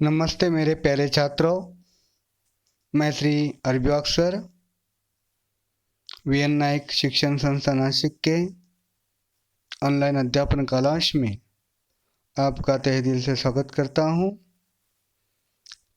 नमस्ते मेरे प्यारे छात्रों। मैं श्री अरबियोक्सर वीएन नायक शिक्षण संस्थान नासिक के ऑनलाइन अध्यापन कालांश में आपका तहे दिल से स्वागत करता हूं।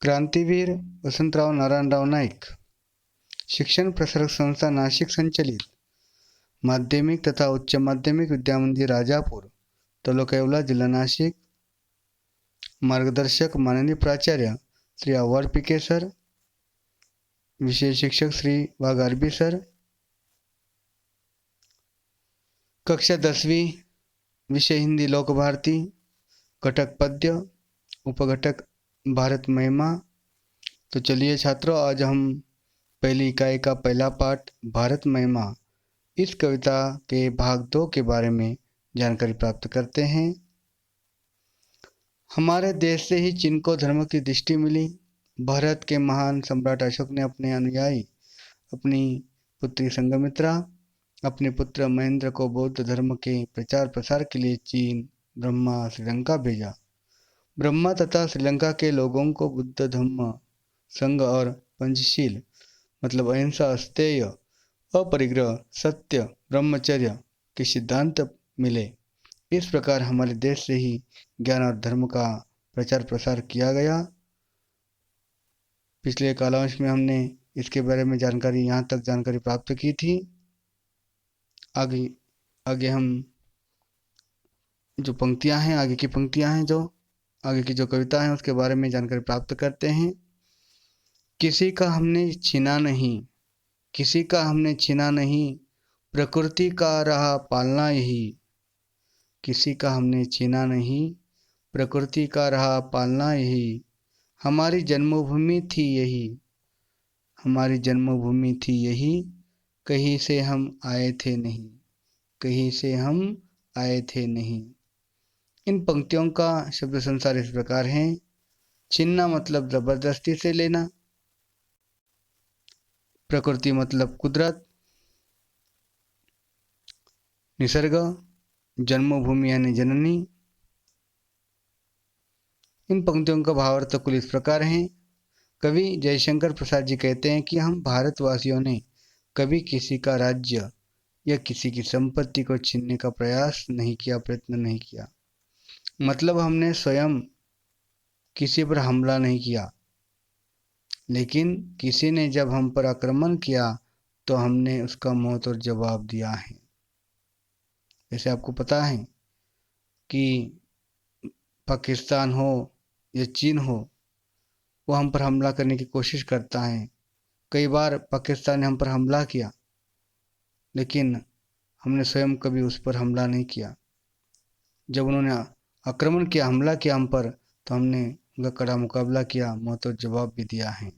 क्रांतिवीर वसंतराव नारायणराव नाईक शिक्षण प्रसारक संस्था नासिक संचलित माध्यमिक तथा उच्च माध्यमिक विद्या मंदिर राजापुर तालुका येवला जिला नासिक। मार्गदर्शक माननीय प्राचार्य श्री आव्हाड पिके सर, विषय शिक्षक श्री वाघ आरबी सर। कक्षा 10वीं, विषय हिंदी लोक भारती, घटक पद्य, उपघटक भारत महिमा। तो चलिए छात्रों, आज हम पहली इकाई का पहला पाठ भारत महिमा इस कविता के भाग 2 के बारे में जानकारी प्राप्त करते हैं। हमारे देश से ही चीन को धर्म की दृष्टि मिली। भारत के महान सम्राट अशोक ने अपने अनुयायी अपनी पुत्री संघमित्रा, अपने पुत्र महेंद्र को बौद्ध धर्म के प्रचार प्रसार के लिए चीन, ब्रह्मा, श्रीलंका भेजा। ब्रह्मा तथा श्रीलंका के लोगों को बुद्ध धम्म संघ और पंचशील मतलब अहिंसा, अस्तेय, अपरिग्रह, सत्य, ब्रह्मचर्य के सिद्धांत मिले। इस प्रकार हमारे देश से ही ज्ञान और धर्म का प्रचार प्रसार किया गया। पिछले कालांश में हमने इसके बारे में जानकारी यहाँ तक जानकारी प्राप्त की थी। आगे आगे हम जो पंक्तियाँ हैं, आगे की पंक्तियाँ हैं, जो आगे की जो कविता है उसके बारे में जानकारी प्राप्त करते हैं। किसी का हमने छीना नहीं, किसी का हमने छीना नहीं, प्रकृति का रहा पालना यही। किसी का हमने छीना नहीं, प्रकृति का रहा पालना यही। हमारी जन्मभूमि थी यही, हमारी जन्मभूमि थी यही। कहीं से हम आए थे नहीं, कहीं से हम आए थे नहीं। इन पंक्तियों का शब्द संसार इस प्रकार है। छीनना मतलब जबरदस्ती से लेना, प्रकृति मतलब कुदरत, निसर्ग, जन्मभूमि यानी जननी। इन पंक्तियों का भावार्थ कुल इस प्रकार है। कवि जयशंकर प्रसाद जी कहते हैं कि हम भारतवासियों ने कभी किसी का राज्य या किसी की संपत्ति को छीनने का प्रयास नहीं किया, प्रयत्न नहीं किया। मतलब हमने स्वयं किसी पर हमला नहीं किया, लेकिन किसी ने जब हम पर आक्रमण किया तो हमने उसका मुंहतोड़ जवाब दिया है। जैसे आपको पता है कि पाकिस्तान हो या चीन हो, वो हम पर हमला करने की कोशिश करता है। कई बार पाकिस्तान ने हम पर हमला किया, लेकिन हमने स्वयं कभी उस पर हमला नहीं किया। जब उन्होंने आक्रमण किया, हमला किया हम पर, तो हमने उनका कड़ा मुकाबला किया, मुंहतोड़ जवाब भी दिया है।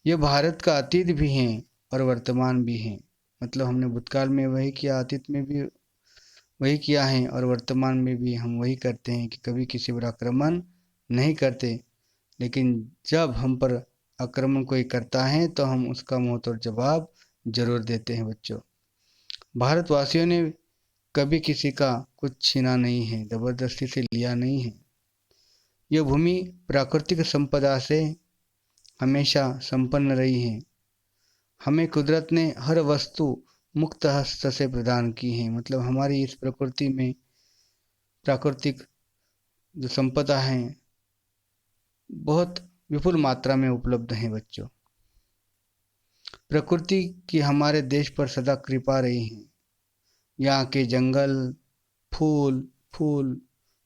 ये भारत का अतीत भी है और वर्तमान भी है। मतलब हमने भूतकाल में वही किया, अतीत में भी वही किया है और वर्तमान में भी हम वही करते हैं कि कभी किसी पर आक्रमण नहीं करते, लेकिन जब हम पर आक्रमण कोई करता है तो हम उसका मुंहतोड़ जवाब जरूर देते हैं। बच्चों, भारतवासियों ने कभी किसी का कुछ छीना नहीं है, जबरदस्ती से लिया नहीं है। यह भूमि प्राकृतिक संपदा से हमेशा संपन्न रही है। हमें कुदरत ने हर वस्तु मुक्त हस्त से प्रदान की है। मतलब हमारी इस प्रकृति में प्राकृतिक जो संपदा है बहुत विपुल मात्रा में उपलब्ध है। बच्चों, प्रकृति की हमारे देश पर सदा कृपा रही है। यहाँ के जंगल, फूल फूल,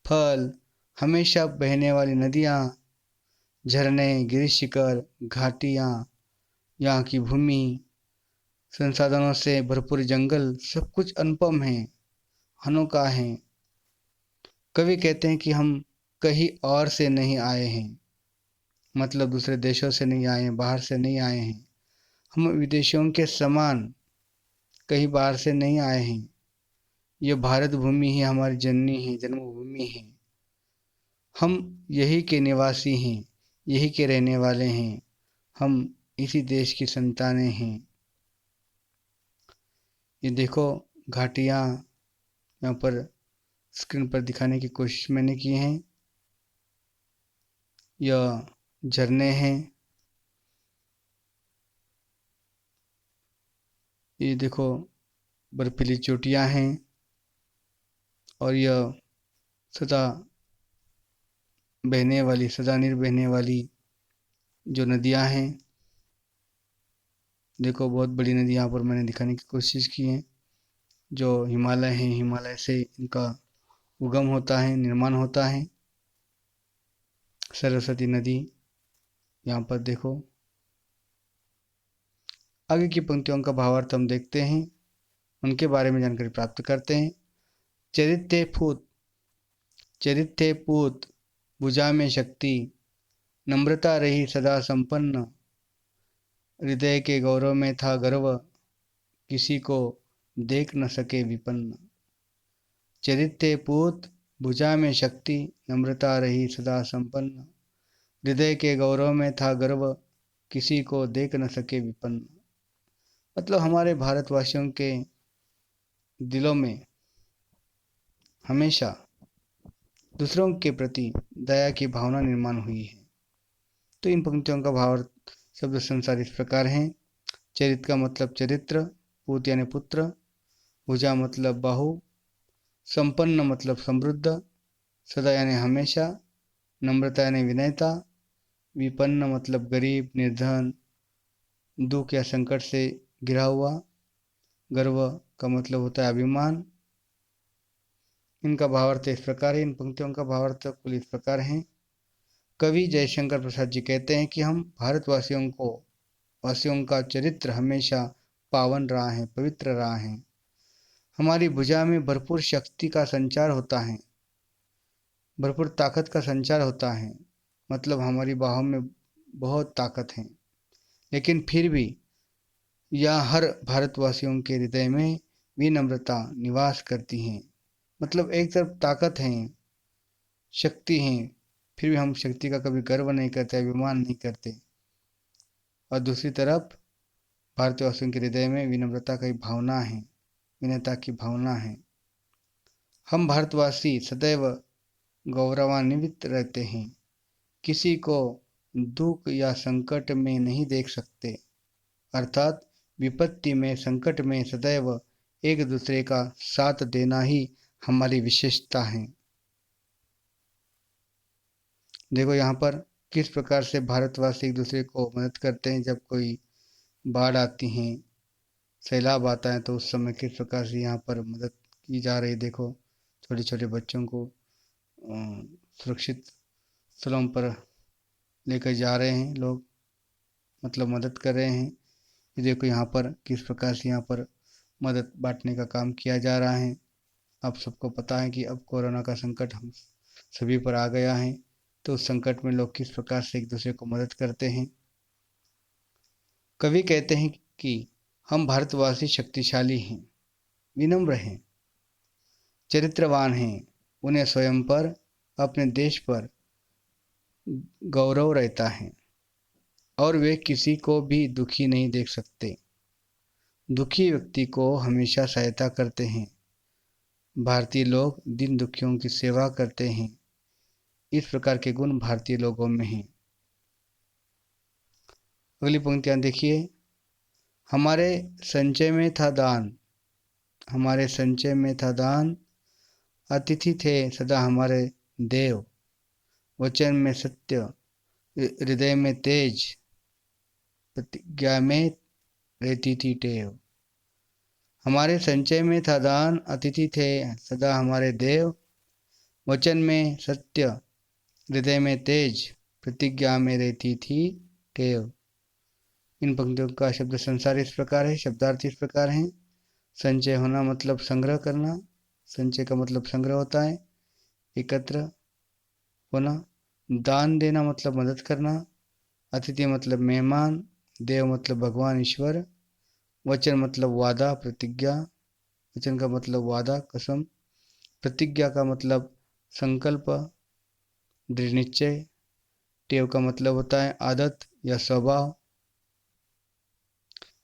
फल, हमेशा बहने वाली नदियाँ, झरने, गिरि शिखर, घाटियाँ, यहाँ की भूमि, संसाधनों से भरपूर जंगल, सब कुछ अनुपम है, अनोखा है। कवि कहते हैं कि हम कहीं और से नहीं आए हैं, मतलब दूसरे देशों से नहीं आए हैं, बाहर से नहीं आए हैं। हम विदेशियों के समान कहीं बाहर से नहीं आए हैं। ये भारत भूमि ही हमारी जननी है, जन्मभूमि है। हम यही के निवासी हैं, यही के रहने वाले हैं। हम इसी देश की संतानें हैं। ये देखो घाटियाँ यहाँ पर स्क्रीन पर दिखाने की कोशिश मैंने की है। यह झरने हैं, ये देखो बर्फीली चोटियाँ हैं, और यह सदा बहने वाली, सदा निर्बहने वाली जो नदियाँ हैं। देखो बहुत बड़ी नदी यहाँ पर मैंने दिखाने की कोशिश की है। जो हिमालय हैं, हिमालय से इनका उगम होता है, निर्माण होता है। सरस्वती नदी यहाँ पर देखो। आगे की पंक्तियों का भावार्थ हम देखते हैं, उनके बारे में जानकारी प्राप्त करते हैं। चरित्रे पूत भुजा में शक्ति, नम्रता रही सदा संपन्न, हृदय के गौरव में था गर्व, किसी को देख न सके विपन्न। चरित्रे पूत भुजा में शक्ति, नम्रता रही सदा संपन्न, हृदय के गौरव में था गर्व, किसी को देख न सके विपन्न। मतलब हमारे भारतवासियों के दिलों में हमेशा दूसरों के प्रति दया की भावना निर्माण हुई है। तो इन पंक्तियों का भावार्थ शब्द संसार इस प्रकार है। चरित का मतलब चरित्र, पूत यानी पुत्र, भुजा मतलब बाहु, संपन्न मतलब समृद्ध, सदा यानी हमेशा, नम्रता यानी विनयता, विपन्न मतलब गरीब, निर्धन, दुख या संकट से घिरा हुआ, गर्व का मतलब होता है अभिमान। इनका भावार्थ इस प्रकार है। इन पंक्तियों का भावार्थ कुल इस प्रकार है। कवि जयशंकर प्रसाद जी कहते हैं कि हम वासियों का चरित्र हमेशा पावन रहा है, पवित्र रहा है। हमारी भुजा में भरपूर शक्ति का संचार होता है, भरपूर ताकत का संचार होता है। मतलब हमारी बाहों में बहुत ताकत है, लेकिन फिर भी यह हर भारतवासियों के हृदय में विनम्रता निवास करती है। मतलब एक तरफ ताकत है, शक्ति है, फिर भी हम शक्ति का कभी गर्व नहीं करते, अभिमान नहीं करते। और दूसरी तरफ भारतवासियों के हृदय में विनम्रता की भावना है, विनयता की भावना है। हम भारतवासी सदैव गौरवान्वित रहते हैं, किसी को दुख या संकट में नहीं देख सकते। अर्थात विपत्ति में, संकट में सदैव एक दूसरे का साथ देना ही हमारी विशेषता है। देखो यहाँ पर किस प्रकार से भारतवासी एक दूसरे को मदद करते हैं। जब कोई बाढ़ आती है, सैलाब आता है, तो उस समय किस प्रकार से यहाँ पर मदद की जा रही। देखो छोटे छोटे बच्चों को सुरक्षित स्थलों पर लेकर जा रहे हैं लोग, मतलब मदद कर रहे हैं। ये देखो यहाँ पर किस प्रकार से यहाँ पर मदद बांटने का काम किया जा रहा है। आप सबको पता है कि अब कोरोना का संकट हम सभी पर आ गया है, तो उस संकट में लोग किस प्रकार से एक दूसरे को मदद करते हैं। कवि कहते हैं कि हम भारतवासी शक्तिशाली हैं, विनम्र हैं, चरित्रवान हैं, उन्हें स्वयं पर, अपने देश पर गौरव रहता है, और वे किसी को भी दुखी नहीं देख सकते। दुखी व्यक्ति को हमेशा सहायता करते हैं। भारतीय लोग दीन दुखियों की सेवा करते हैं। इस प्रकार के गुण भारतीय लोगों में हैं। अगली पंक्तियां देखिए। हमारे संचय में था दान, हमारे संचय में था दान, अतिथि थे सदा हमारे देव, वचन में सत्य, हृदय में तेज, प्रतिज्ञा में रहती थी टेव। हमारे संचय में था दान, अतिथि थे सदा हमारे देव, वचन में सत्य, हृदय में तेज, प्रतिज्ञा में रहती थी टेव। इन पंक्तियों का शब्द संसार इस प्रकार है, शब्दार्थ इस प्रकार है। संचय होना मतलब संग्रह करना, संचय का मतलब संग्रह होता है, एकत्र होना। दान देना मतलब मदद करना, अतिथि मतलब मेहमान, देव मतलब भगवान ईश्वर, वचन मतलब वादा, प्रतिज्ञा, वचन का मतलब वादा, कसम, प्रतिज्ञा का मतलब संकल्प, दृढ़ निश्चय, टेव का मतलब होता है आदत या स्वभाव।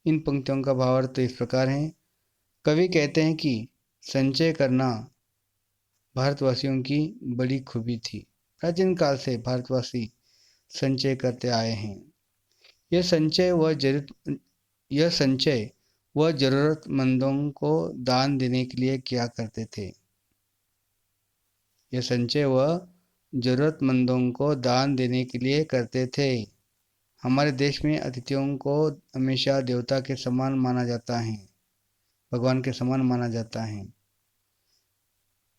इन पंक्तियों का भावार्थ इस प्रकार है। कवि कहते हैं कि संचय करना भारतवासियों की बड़ी खूबी थी। प्राचीन काल से भारतवासी संचय करते आए हैं। यह संचय वह जरूरतमंदों को दान देने के लिए किया करते थे। यह संचय वह जरूरतमंदों को दान देने के लिए करते थे। हमारे देश में अतिथियों को हमेशा देवता के समान माना जाता है, भगवान के समान माना जाता है।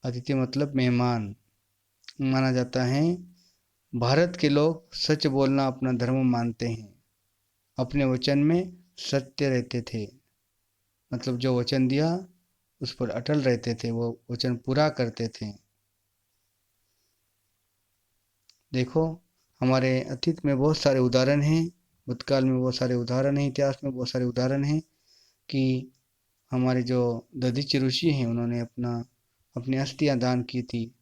अतिथि मतलब मेहमान माना जाता है। भारत के लोग सच बोलना अपना धर्म मानते हैं। अपने वचन में सत्य रहते थे, मतलब जो वचन दिया उस पर अटल रहते थे, वो वचन पूरा करते थे। देखो, हमारे अतीत में बहुत सारे उदाहरण हैं, भूतकाल में बहुत सारे उदाहरण हैं, इतिहास में बहुत सारे उदाहरण हैं कि हमारे जो दधीचि ऋषि हैं उन्होंने अपनी अस्थियां दान की थी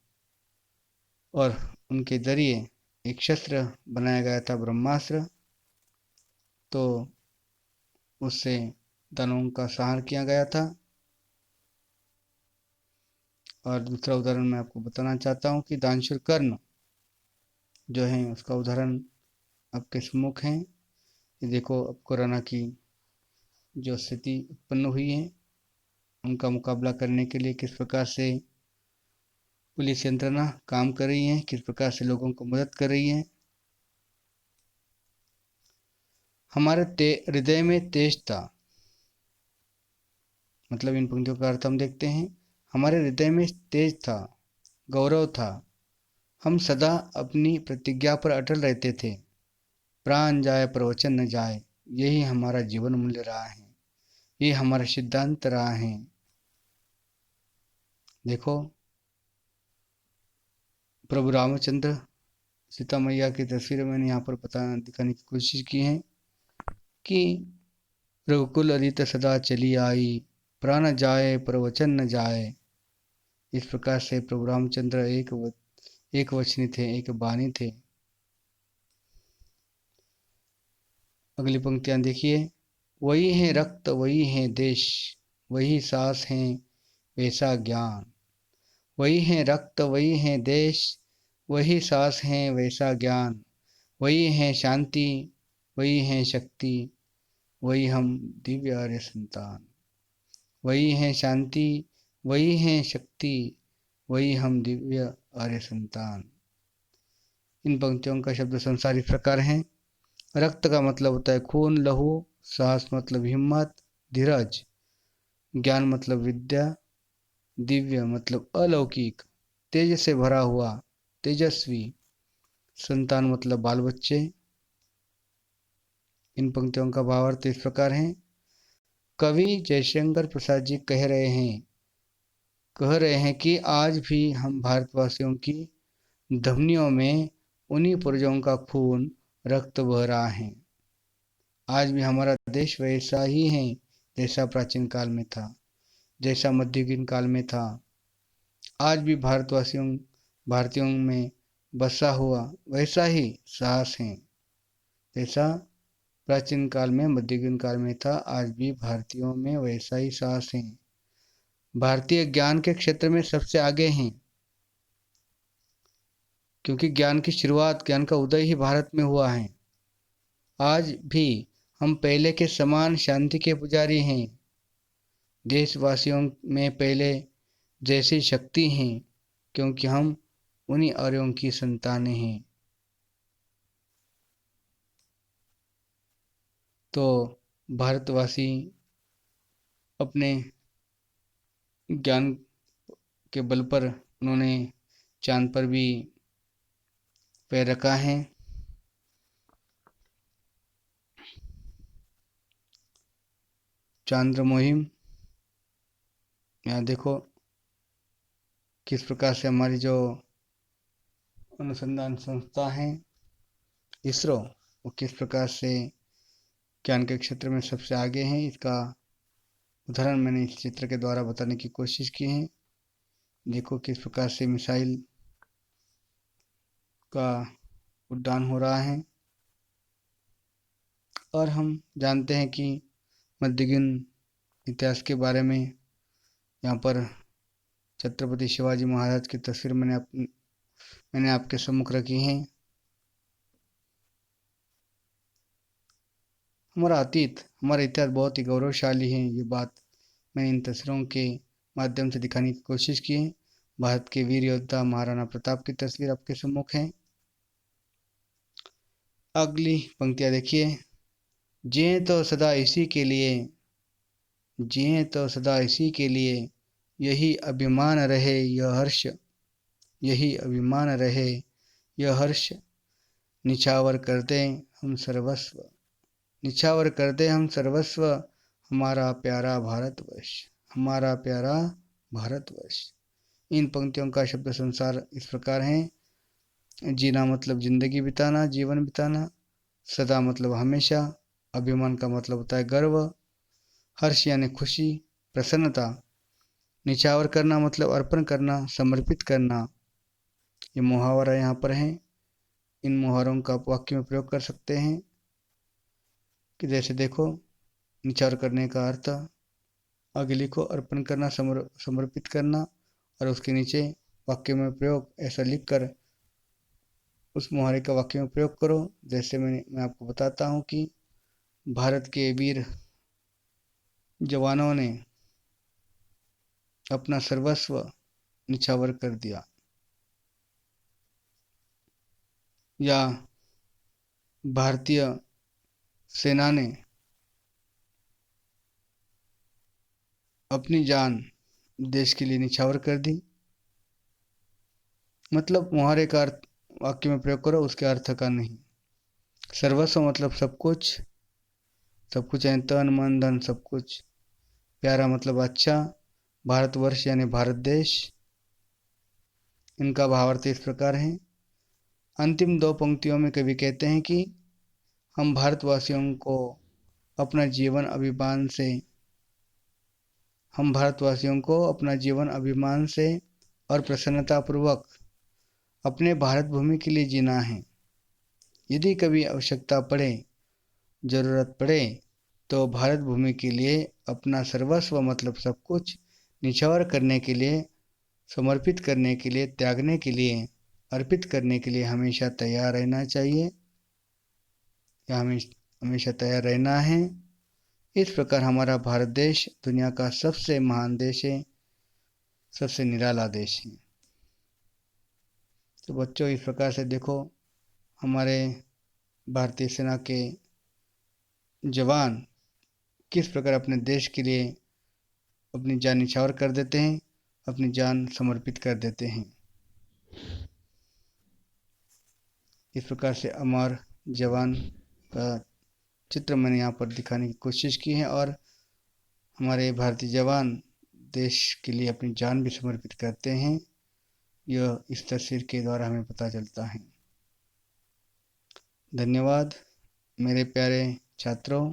और उनके जरिए एक शस्त्र बनाया गया था, ब्रह्मास्त्र। तो उससे दानवों का संहार किया गया था। और दूसरा उदाहरण मैं आपको बताना चाहता हूँ कि दानशूर कर्ण जो है उसका उदाहरण आपके सम्मुख है। ये देखो, अब कोरोना की जो स्थिति उत्पन्न हुई है उनका मुकाबला करने के लिए किस प्रकार से पुलिस यंत्रणा काम कर रही है, किस प्रकार से लोगों को मदद कर रही है। हमारे हृदय में तेज था, मतलब इन पंक्तियों का अर्थ हम देखते हैं। हमारे हृदय में तेज था, गौरव था। हम सदा अपनी प्रतिज्ञा पर अटल रहते थे। प्राण जाए पर वचन न जाए, यही हमारा जीवन मूल्य रहा है, ये हमारा सिद्धांत रहा है। देखो, प्रभु रामचंद्र सीता मैया की तस्वीरें मैंने यहाँ पर दिखाने की कोशिश की है कि रघुकुल अरित सदा चली आई, प्राण जाए पर वचन न जाए। इस प्रकार से प्रभु रामचंद्र एक वचनी थे, एक बानी थे। अगली पंक्तियां देखिए। वही है रक्त, वही है देश, वही सांस है वैसा ज्ञान। वही है रक्त, वही है देश, वही सांस है वैसा ज्ञान। वही है शांति, वही है शक्ति, वही हम दिव्य आर्य संतान। वही है शांति, वही है शक्ति, वही हम दिव्य आर्य संतान। इन पंक्तियों का शब्द संसार इस प्रकार है। रक्त का मतलब होता है खून, लहू। साहस मतलब हिम्मत, धीरज। ज्ञान मतलब विद्या। दिव्य मतलब अलौकिक, तेज से भरा हुआ, तेजस्वी। संतान मतलब बाल बच्चे। इन पंक्तियों का भावार्थ इस प्रकार है। कवि जयशंकर प्रसाद जी कह रहे हैं कि आज भी हम भारतवासियों की धमनियों में उन्हीं पूर्वजों का खून, रक्त बह रहा है। आज भी हमारा देश वैसा ही है जैसा प्राचीन काल में था, जैसा मध्ययुगीन काल में था। आज भी भारतीयों में बसा हुआ वैसा ही साहस है जैसा प्राचीन काल में, मध्ययुगीन काल में था। आज भी भारतीयों में वैसा ही साहस है। भारतीय ज्ञान के क्षेत्र में सबसे आगे हैं, क्योंकि ज्ञान की शुरुआत, ज्ञान का उदय ही भारत में हुआ है। आज भी हम पहले के समान शांति के पुजारी हैं। देशवासियों में पहले जैसी शक्ति है, क्योंकि हम उन्हीं आर्यों की संतानें हैं। तो भारतवासी अपने ज्ञान के बल पर उन्होंने चांद पर भी पैर रखा है। चांद्र मुहिम, यहाँ देखो किस प्रकार से हमारी जो अनुसंधान संस्था है इसरो, वो किस प्रकार से ज्ञान के क्षेत्र में सबसे आगे हैं। इसका उदाहरण मैंने इस चित्र के द्वारा बताने की कोशिश की है। देखो किस प्रकार से मिसाइल का उड्डान हो रहा है। और हम जानते हैं कि मध्ययुगीन इतिहास के बारे में यहाँ पर छत्रपति शिवाजी महाराज की तस्वीर मैंने आपके सम्मुख रखी है। हमारा अतीत, हमारा इतिहास बहुत ही गौरवशाली है। ये बात मैंने इन तस्वीरों के माध्यम से दिखाने की कोशिश की है। भारत के वीर योद्धा महाराणा प्रताप की तस्वीर आपके सम्मुख है। अगली पंक्तियाँ देखिए। जिए तो सदा इसी के लिए, जिए तो सदा इसी के लिए, यही अभिमान रहे यह हर्ष, यही अभिमान रहे यह हर्ष, निछावर कर दें हम सर्वस्व, निछावर कर दे हम सर्वस्व, हमारा प्यारा भारतवर्ष, हमारा प्यारा भारतवर्ष। इन पंक्तियों का शब्द संसार इस प्रकार है। जीना मतलब जिंदगी बिताना, जीवन बिताना। सदा मतलब हमेशा। अभिमान का मतलब होता है गर्व। हर्ष यानी खुशी, प्रसन्नता। निछावर करना मतलब अर्पण करना, समर्पित करना। ये मुहावरा यहाँ पर है। इन मुहावरों का आप वाक्य में प्रयोग कर सकते हैं कि जैसे देखो, निछावर करने का अर्थ आगे लिखो, अर्पण करना, समर्पित करना, और उसके नीचे वाक्य में प्रयोग ऐसा लिखकर उस मुहावरे का वाक्य में प्रयोग करो। जैसे मैं आपको बताता हूँ कि भारत के वीर जवानों ने अपना सर्वस्व निछावर कर दिया, या भारतीय सेना ने अपनी जान देश के लिए निछावर कर दी। मतलब मुहावरे का अर्थ वाक्य में प्रयोग करो, उसके अर्थ का नहीं। सर्वस्व मतलब सब कुछ, सब कुछ यानी तन मन धन सब कुछ। प्यारा मतलब अच्छा। भारतवर्ष यानी भारत देश। इनका भावार्थ इस प्रकार है। अंतिम दो पंक्तियों में कवि कहते हैं कि हम भारतवासियों को अपना जीवन अभिमान से, हम भारतवासियों को अपना जीवन अभिमान से और प्रसन्नतापूर्वक अपने भारत भूमि के लिए जीना है। यदि कभी आवश्यकता पड़े, जरूरत पड़े, तो भारत भूमि के लिए अपना सर्वस्व मतलब सब कुछ निछावर करने के लिए, समर्पित करने के लिए, त्यागने के लिए, अर्पित करने के लिए हमेशा तैयार रहना चाहिए, या हमें हमेशा तैयार रहना है। इस प्रकार हमारा भारत देश दुनिया का सबसे महान देश है, सबसे निराला देश है। तो बच्चों, इस प्रकार से देखो, हमारे भारतीय सेना के जवान किस प्रकार अपने देश के लिए अपनी जान निछावर कर देते हैं, अपनी जान समर्पित कर देते हैं। इस प्रकार से अमर जवान का चित्र मैंने यहाँ पर दिखाने की कोशिश की है, और हमारे भारतीय जवान देश के लिए अपनी जान भी समर्पित करते हैं, यह इस तस्वीर के द्वारा हमें पता चलता है। धन्यवाद मेरे प्यारे छात्रों।